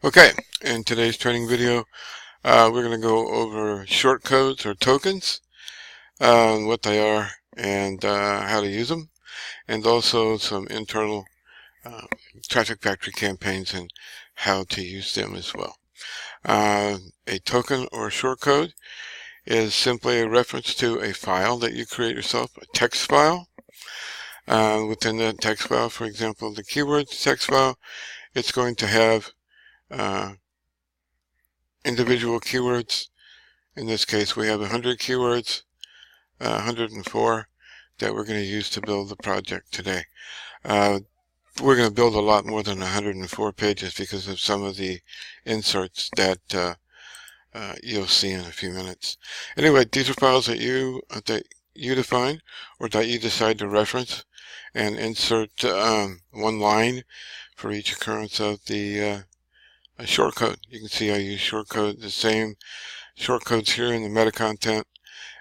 Okay, in today's training video, we're going to go over shortcodes or tokens, what they are and how to use them, and also some internal uh, Traffic Factory campaigns and how to use them as well. A token or shortcode is simply a reference to a file that you create yourself, a text file. Within the text file, for example, the keywords text file, it's going to have individual keywords. In this case, we have 100 keywords, 104 that we're going to use to build the project today. We're going to build a lot more than 104 pages because of some of the inserts that you'll see in a few minutes. Anyway, these are files that you define or that you decide to reference and insert one line for each occurrence of the shortcode. You can see I use shortcode, the same shortcodes here in the meta content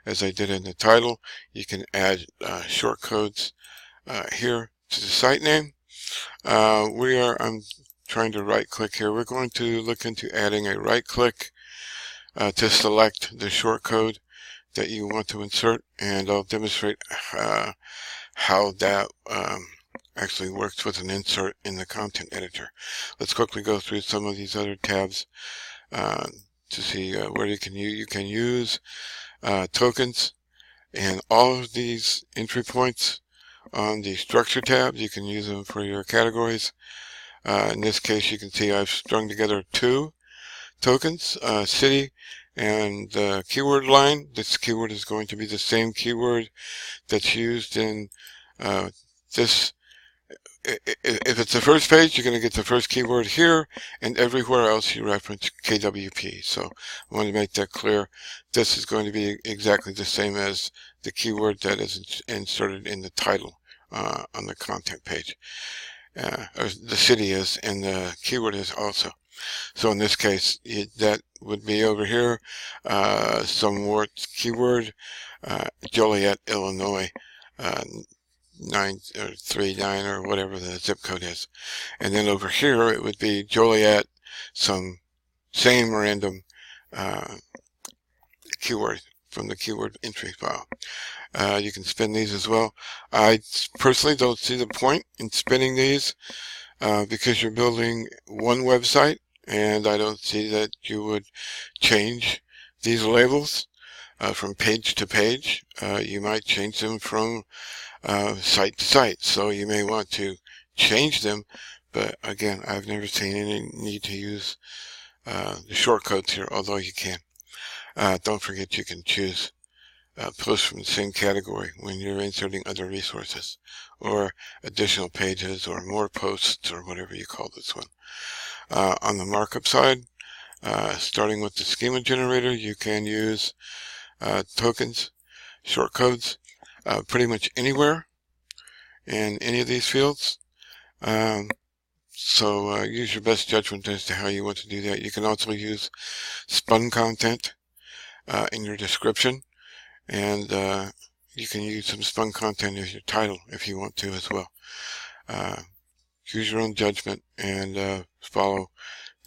as I did in the title. You can add shortcodes here to the site name. I'm trying to right click here. We're going to look into adding a right click to select the shortcode that you want to insert, and I'll demonstrate how that actually works with an insert in the content editor. Let's quickly go through some of these other tabs to see where you can use tokens, and all of these entry points on the structure tab. You can use them for your categories. In this case, you can see I've strung together two tokens, city and the keyword line. This keyword is going to be the same keyword that's used in this. If it's the first page, you're going to get the first keyword here, and everywhere else you reference KWP. So I want to make that clear. This is going to be exactly the same as the keyword that is inserted in the title on the content page. Or the city is, and the keyword is also. So in this case, that would be over here, some words keyword, Joliet, Illinois, 939 or whatever the zip code is. And then over here it would be Joliet, some same random keyword from the keyword entry file. You can spin these as well. I personally don't see the point in spinning these because you're building one website, and I don't see that you would change these labels from page to page. You might change them from site to site, so you may want to change them, but again, I've never seen any need to use the shortcodes here, although you can. Don't forget you can choose posts from the same category when you're inserting other resources or additional pages or more posts or whatever you call this one. On the markup side, starting with the schema generator, you can use tokens, shortcodes, pretty much anywhere in any of these fields. So use your best judgment as to how you want to do that. You can also use spun content in your description, and you can use some spun content as your title if you want to as well. Use your own judgment and follow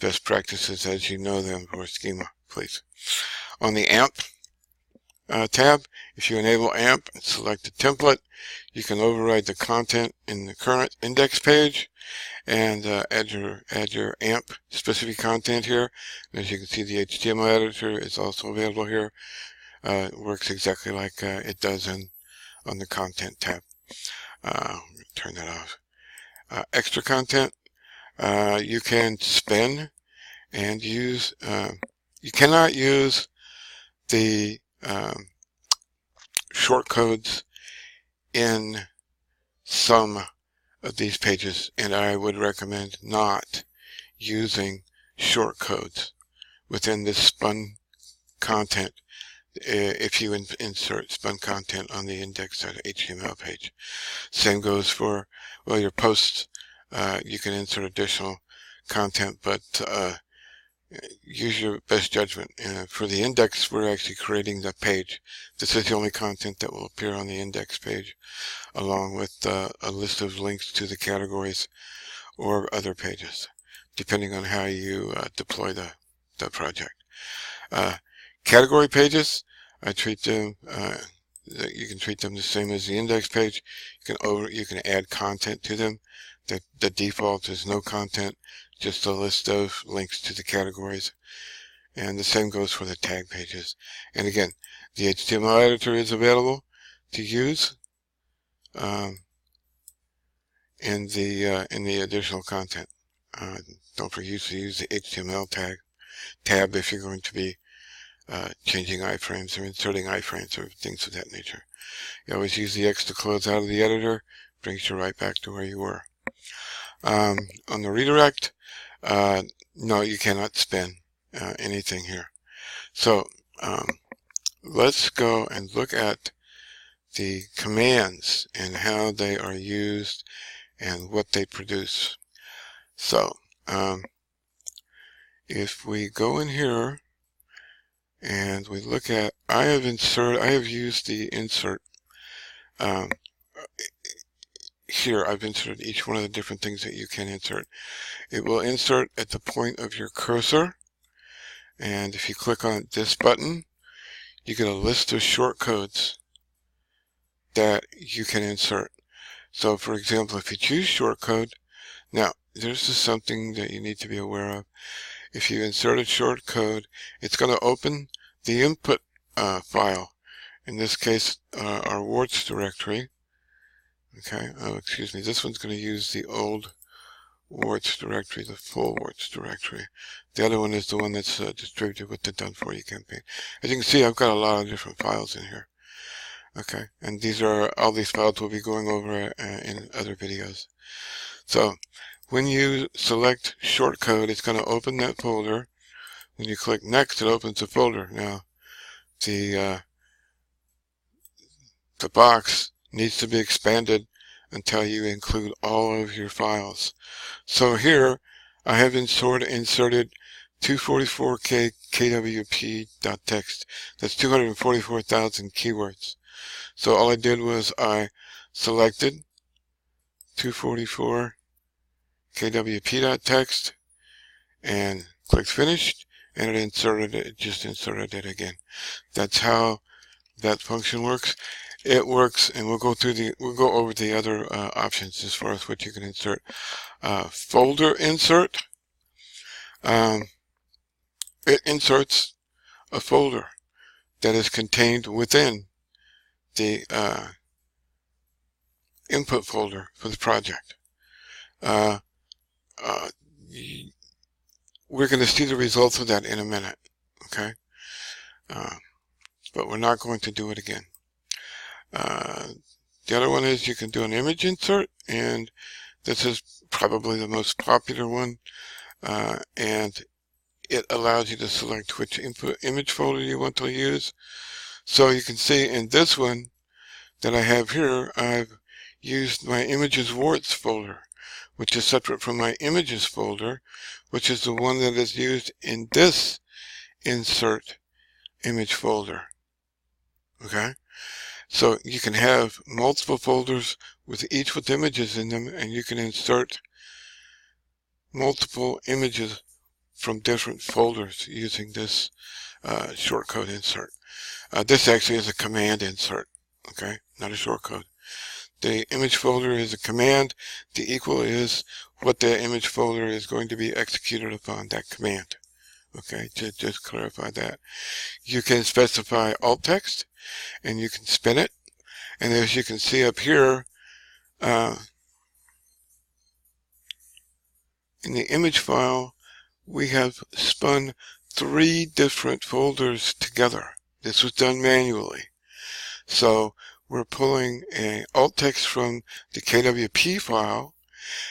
best practices as you know them for schema, please. On the AMP tab, if you enable AMP and select the template, you can override the content in the current index page and add your AMP specific content here. And as you can see, the HTML editor is also available here. It works exactly like it does on the content tab. Turn that off. Extra content, you can spin and use. You cannot use the shortcodes in some of these pages, and I would recommend not using shortcodes within this spun content if you insert spun content on the index.html page. Same goes for, well, your posts. You can insert additional content, but use your best judgment. For the index, we're actually creating the page. This is the only content that will appear on the index page, along with a list of links to the categories or other pages. depending on how you deploy the project. Category pages, I treat them, you can treat them the same as the index page. You can add content to them. The default is no content, just a list of links to the categories. And the same goes for the tag pages. And again, the HTML editor is available to use in the additional content. Don't forget to use the HTML tab if you're going to be changing iframes or inserting iframes or things of that nature. You always use the X to close out of the editor, brings you right back to where you were. On the redirect, no, you cannot spin anything here. So let's go and look at the commands and how they are used and what they produce. So if we go in here and we look at, I have used the insert. Here I've inserted each one of the different things that you can insert. It will insert at the point of your cursor, and if you click on this button, you get a list of shortcodes that you can insert. So for example, if you choose shortcode, now this is something that you need to be aware of. If you insert a shortcode, it's going to open the input file. In this case, our warts directory. Okay, excuse me, this one's going to use the old warts directory, the full warts directory. The other one is the one that's distributed with the Done For You campaign. As you can see, I've got a lot of different files in here. Okay, and all these files we'll be going over in other videos. So when you select shortcode, it's going to open that folder. When you click next, it opens the folder. Now the box needs to be expanded until you include all of your files. So here I have inserted 244k kwp.txt. That's 244,000 keywords. So all I did was I selected 244 kwp.txt and clicked finish, and it just inserted it again. That's how that function works. It works, and we'll go over the other options as far as what you can insert. Folder insert. It inserts a folder that is contained within the input folder for the project. We're going to see the results of that in a minute, okay? But we're not going to do it again. The other one is you can do an image insert, and this is probably the most popular one, and it allows you to select which image folder you want to use. So you can see in this one that I have here, I've used my images warts folder, which is separate from my images folder, which is the one that is used in this insert image folder. Okay? So you can have multiple folders each with images in them, and you can insert multiple images from different folders using this shortcode insert. This actually is a command insert, okay, not a shortcode. The image folder is a command. The equal is what the image folder is going to be executed upon, that command. Okay, just clarify that. You can specify alt text, and you can spin it. And as you can see up here, in the image file, we have spun 3 different folders together. This was done manually. So we're pulling an alt text from the KWP file,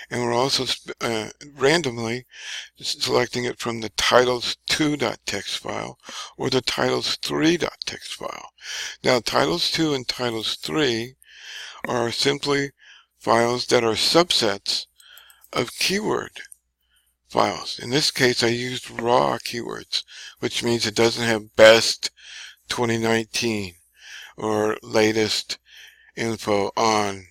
and we're also randomly selecting it from the titles2.txt file or the titles3.txt file. Now, titles2 and titles3 are simply files that are subsets of keyword files. In this case, I used raw keywords, which means it doesn't have best 2019 or latest info on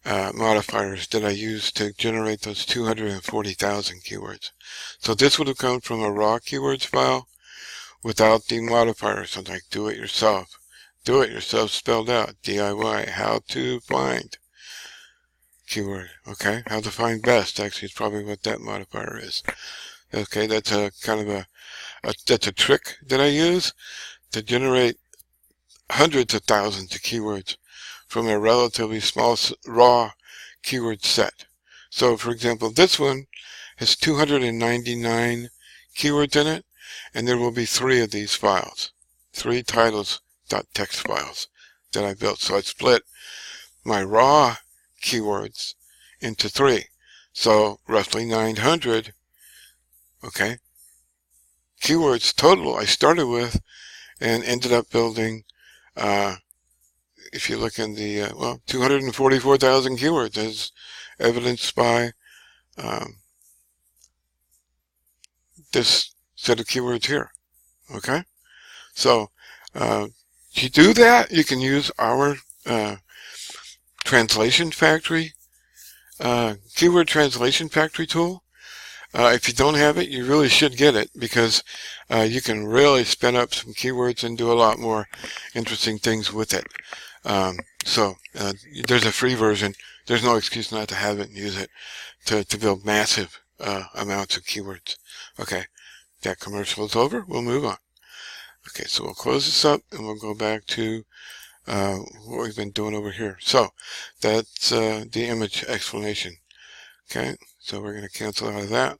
modifiers that I used to generate those 240,000 keywords. So this would have come from a raw keywords file without the modifiers. So like do it yourself. Do it yourself spelled out. DIY. How to find keyword. Okay. How to find best actually is probably what that modifier is. Okay. That's a kind of that's a trick that I use to generate hundreds of thousands of keywords from a relatively small raw keyword set. So for example, this one has 299 keywords in it, and there will be 3 of these files, 3 titles.txt files that I built. So I split my raw keywords into 3. So roughly 900, okay, keywords total I started with and ended up building, if you look in the, 244,000 keywords as evidenced by this set of keywords here. Okay? So, to do that, you can use our Translation Factory, Keyword Translation Factory tool. If you don't have it, you really should get it, because you can really spin up some keywords and do a lot more interesting things with it. There's a free version. There's no excuse not to have it and use it to build massive amounts of keywords. Okay, that commercial is over. We'll move on. Okay, so we'll close this up and we'll go back to what we've been doing over here. So that's the image explanation. Okay, so we're going to cancel out of that,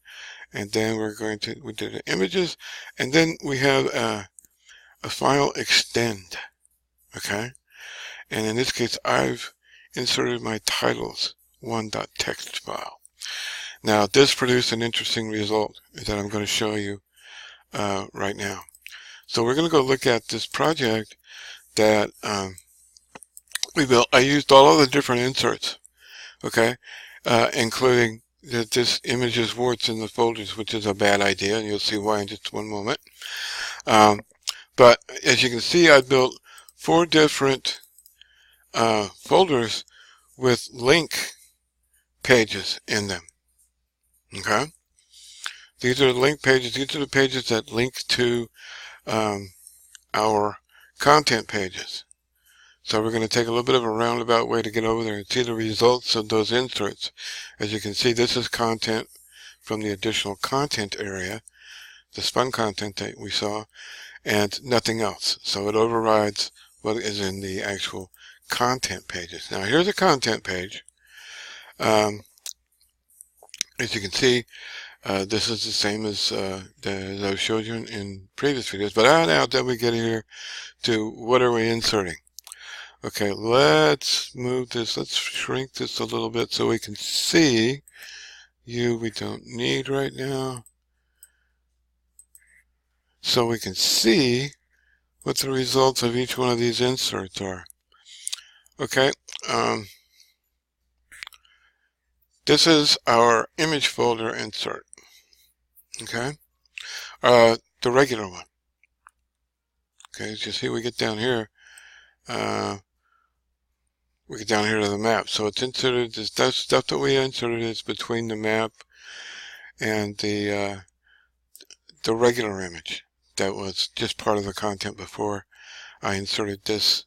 and then we did the images, and then we have a file extend. Okay, and in this case I've inserted my titles1.txt file. Now this produced an interesting result that I'm going to show you right now. So we're going to go look at this project that we built. I used all of the different inserts, okay, including this images warts in the folders, which is a bad idea, and you'll see why in just one moment. But as you can see, I built 4 different folders with link pages in them. Okay, these are the link pages. These are the pages that link to our content pages. So we're going to take a little bit of a roundabout way to get over there and see the results of those inserts. As you can see, this is content from the additional content area, the spun content that we saw, and nothing else. So it overrides what is in the actual content pages. Now here's a content page. As you can see, this is the same as I showed you in previous videos. But now that we get here to what are we inserting? Okay, let's move this. Let's shrink this a little bit so we can see we don't need right now. So we can see what the results of each one of these inserts are. Okay, this is our image folder insert. Okay, the regular one. Okay, as you see, we get down here. We get down here to the map. So it's inserted, that stuff that we inserted is between the map and the regular image that was just part of the content before I inserted this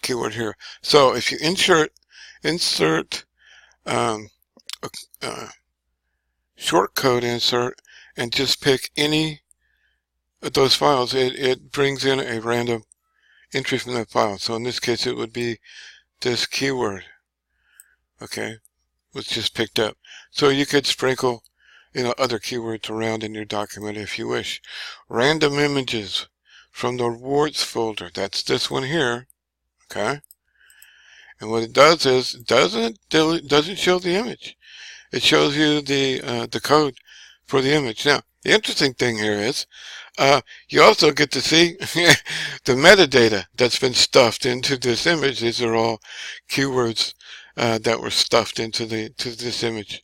keyword here. So if you insert shortcode insert and just pick any of those files, it brings in a random entry from that file. So in this case, it would be this keyword, okay, was just picked up. So you could sprinkle, other keywords around in your document if you wish. Random images from the warts folder. That's this one here, okay. And what it does is it doesn't show the image. It shows you the code for the image. Now, the interesting thing here is you also get to see the metadata that's been stuffed into this image. These are all keywords that were stuffed into this image.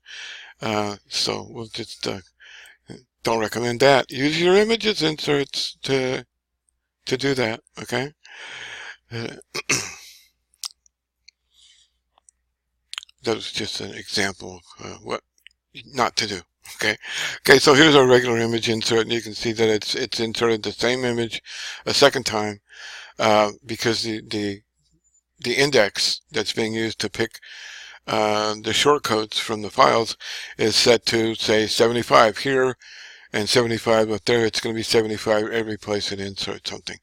So we'll just don't recommend that. Use your images inserts to do that. Okay. that was just an example of what not to do. Okay, so here's our regular image insert, and you can see that it's inserted the same image a second time, because the index that's being used to pick the shortcodes from the files is set to, say, 75 here and 75 up there. It's going to be 75 every place it inserts something.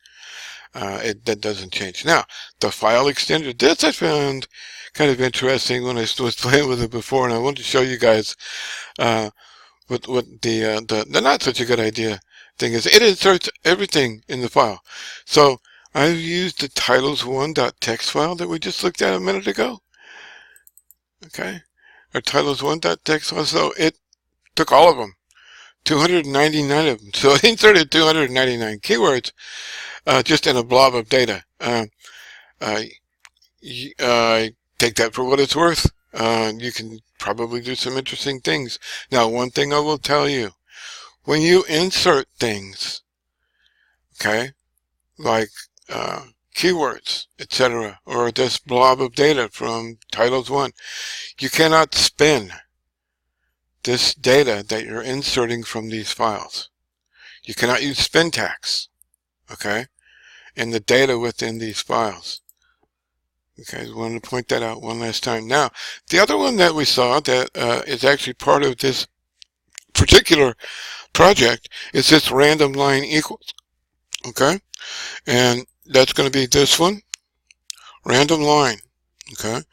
That doesn't change. Now, the file extender, this I found kind of interesting when I was playing with it before, and I wanted to show you guys what the not such a good idea thing is. It inserts everything in the file. So I've used the titles1.txt file that we just looked at a minute ago. Okay, our titles1.txt file. So it took all of them, 299 of them. So it inserted 299 keywords just in a blob of data. I take that for what it's worth. You can probably do some interesting things. Now, one thing I will tell you, when you insert things, okay, like keywords, etc., or this blob of data from Titles1, you cannot spin this data that you're inserting from these files. You cannot use spin tags, okay, in the data within these files. Okay, I wanted to point that out one last time. Now, the other one that we saw that is actually part of this particular project is this random line equals. Okay, and that's going to be this one, random line. Okay,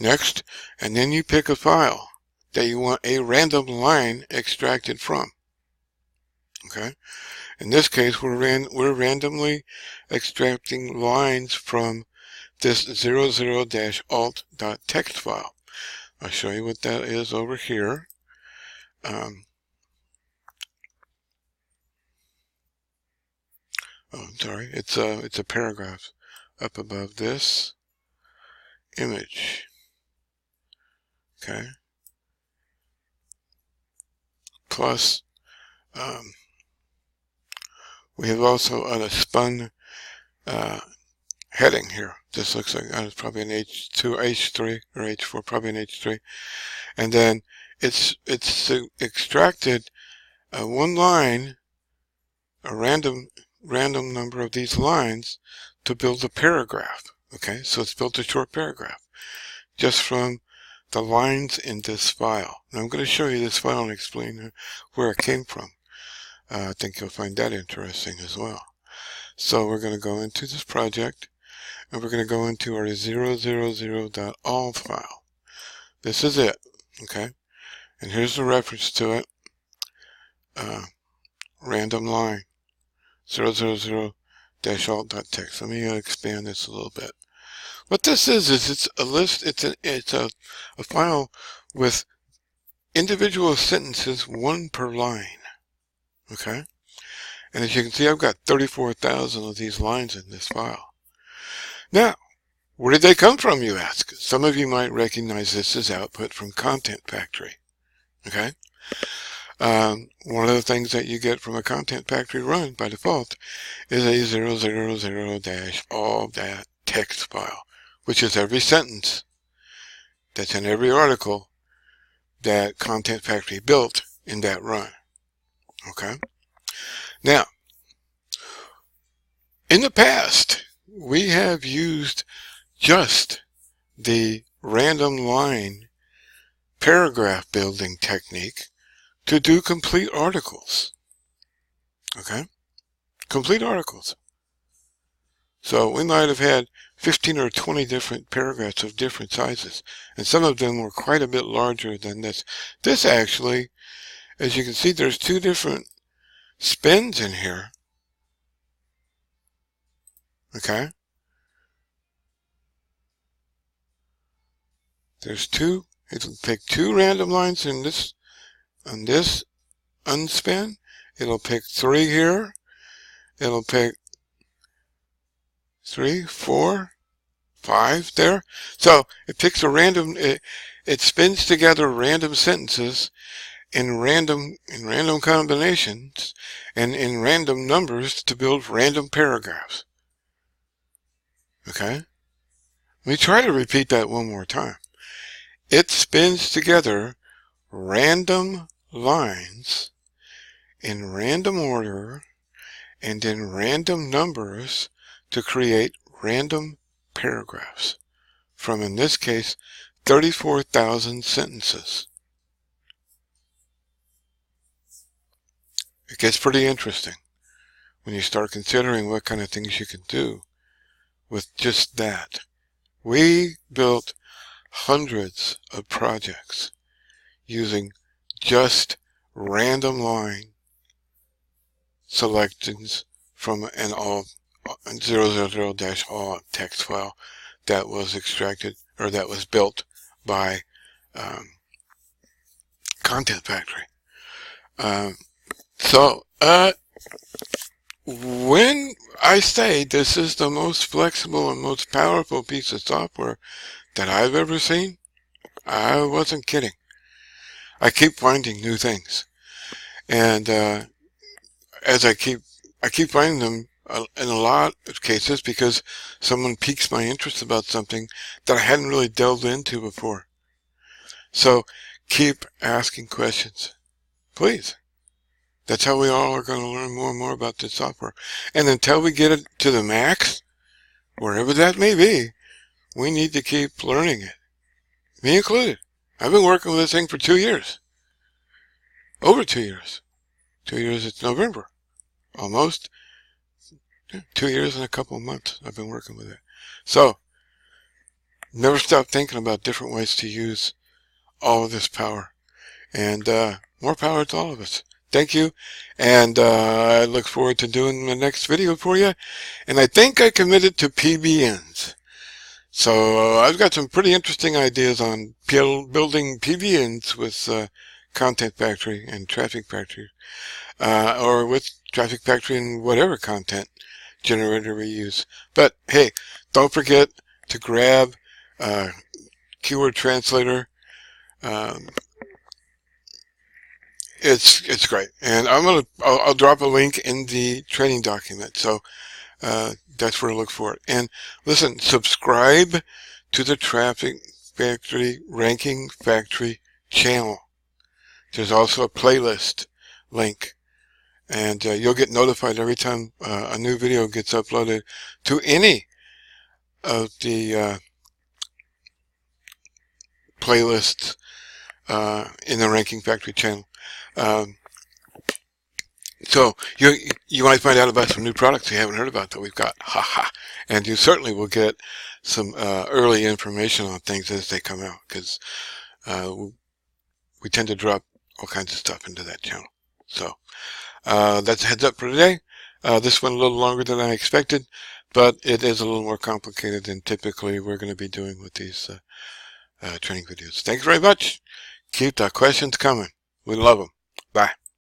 next, and then you pick a file that you want a random line extracted from. Okay, in this case, we're randomly extracting lines from this 00-alt.txt file. I'll show you what that is over here. Oh, I'm sorry. It's a paragraph up above this image. Okay. Plus, we have also a spun heading here. This looks like it's probably an H2, H3 or H4, probably an H3, and then it's extracted one line, a random number of these lines to build a paragraph. Okay, so it's built a short paragraph just from the lines in this file. Now I'm going to show you this file and explain where it came from. I think you'll find that interesting as well. So we're going to go into this project, and we're going to go into our 000.alt file. This is it, okay? And here's the reference to it. Random line, 000-alt.txt. Let me expand this a little bit. What this is it's a list, it's a file with individual sentences, one per line, okay? And as you can see, I've got 34,000 of these lines in this file. Now, where did they come from, you ask? Some of you might recognize this as output from Content Factory. Okay? One of the things that you get from a Content Factory run by default is a 000-all.txt file, which is every sentence that's in every article that Content Factory built in that run. Okay? Now, in the past, we have used just the random line paragraph building technique to do complete articles. Okay? Complete articles. So we might have had 15 or 20 different paragraphs of different sizes, and some of them were quite a bit larger than this. This actually, as you can see, there's two different spins in here. Okay? There's two. It'll pick two random lines in this, on this unspin. It'll pick 3 here. It'll pick 3, 4, 5 there. So it picks a random, it spins together random sentences in random combinations and in random numbers to build random paragraphs. Okay? Let me try to repeat that one more time. it spins together random lines in random order and in random numbers to create random paragraphs from, in this case, 34,000 sentences. It gets pretty interesting when you start considering what kind of things you can do with just that. We built hundreds of projects using just random line selections from an all 000-all text file that was extracted, or that was built by Content Factory. When I say this is the most flexible and most powerful piece of software that I've ever seen, I wasn't kidding. I keep finding new things, and as I keep finding them in a lot of cases because someone piques my interest about something that I hadn't really delved into before. So keep asking questions, please. That's how we all are going to learn more and more about this software. And until we get it to the max, wherever that may be, we need to keep learning it. Me included. I've been working with this thing for 2 years. Over 2 years. 2 years, it's November. Almost. 2 years and a couple of months I've been working with it. So, never stop thinking about different ways to use all of this power. And more power to all of us. Thank you, and I look forward to doing the next video for you. And I think I committed to PBNs. So I've got some pretty interesting ideas on building PBNs with Content Factory and Traffic Factory, or with Traffic Factory and whatever content generator we use. But hey, don't forget to grab Keyword Translator. It's great, and I'll drop a link in the training document, so that's where to look for it. And listen, subscribe to the Traffic Factory Ranking Factory channel. There's also a playlist link, and you'll get notified every time a new video gets uploaded to any of the playlists in the Ranking Factory channel. So you might find out about some new products you haven't heard about that we've got, and you certainly will get some early information on things as they come out, because we tend to drop all kinds of stuff into that channel. So that's a heads up for today. This went a little longer than I expected, but it is a little more complicated than typically we're going to be doing with these training videos. Thanks very much. Keep the questions coming. We love them. Bye.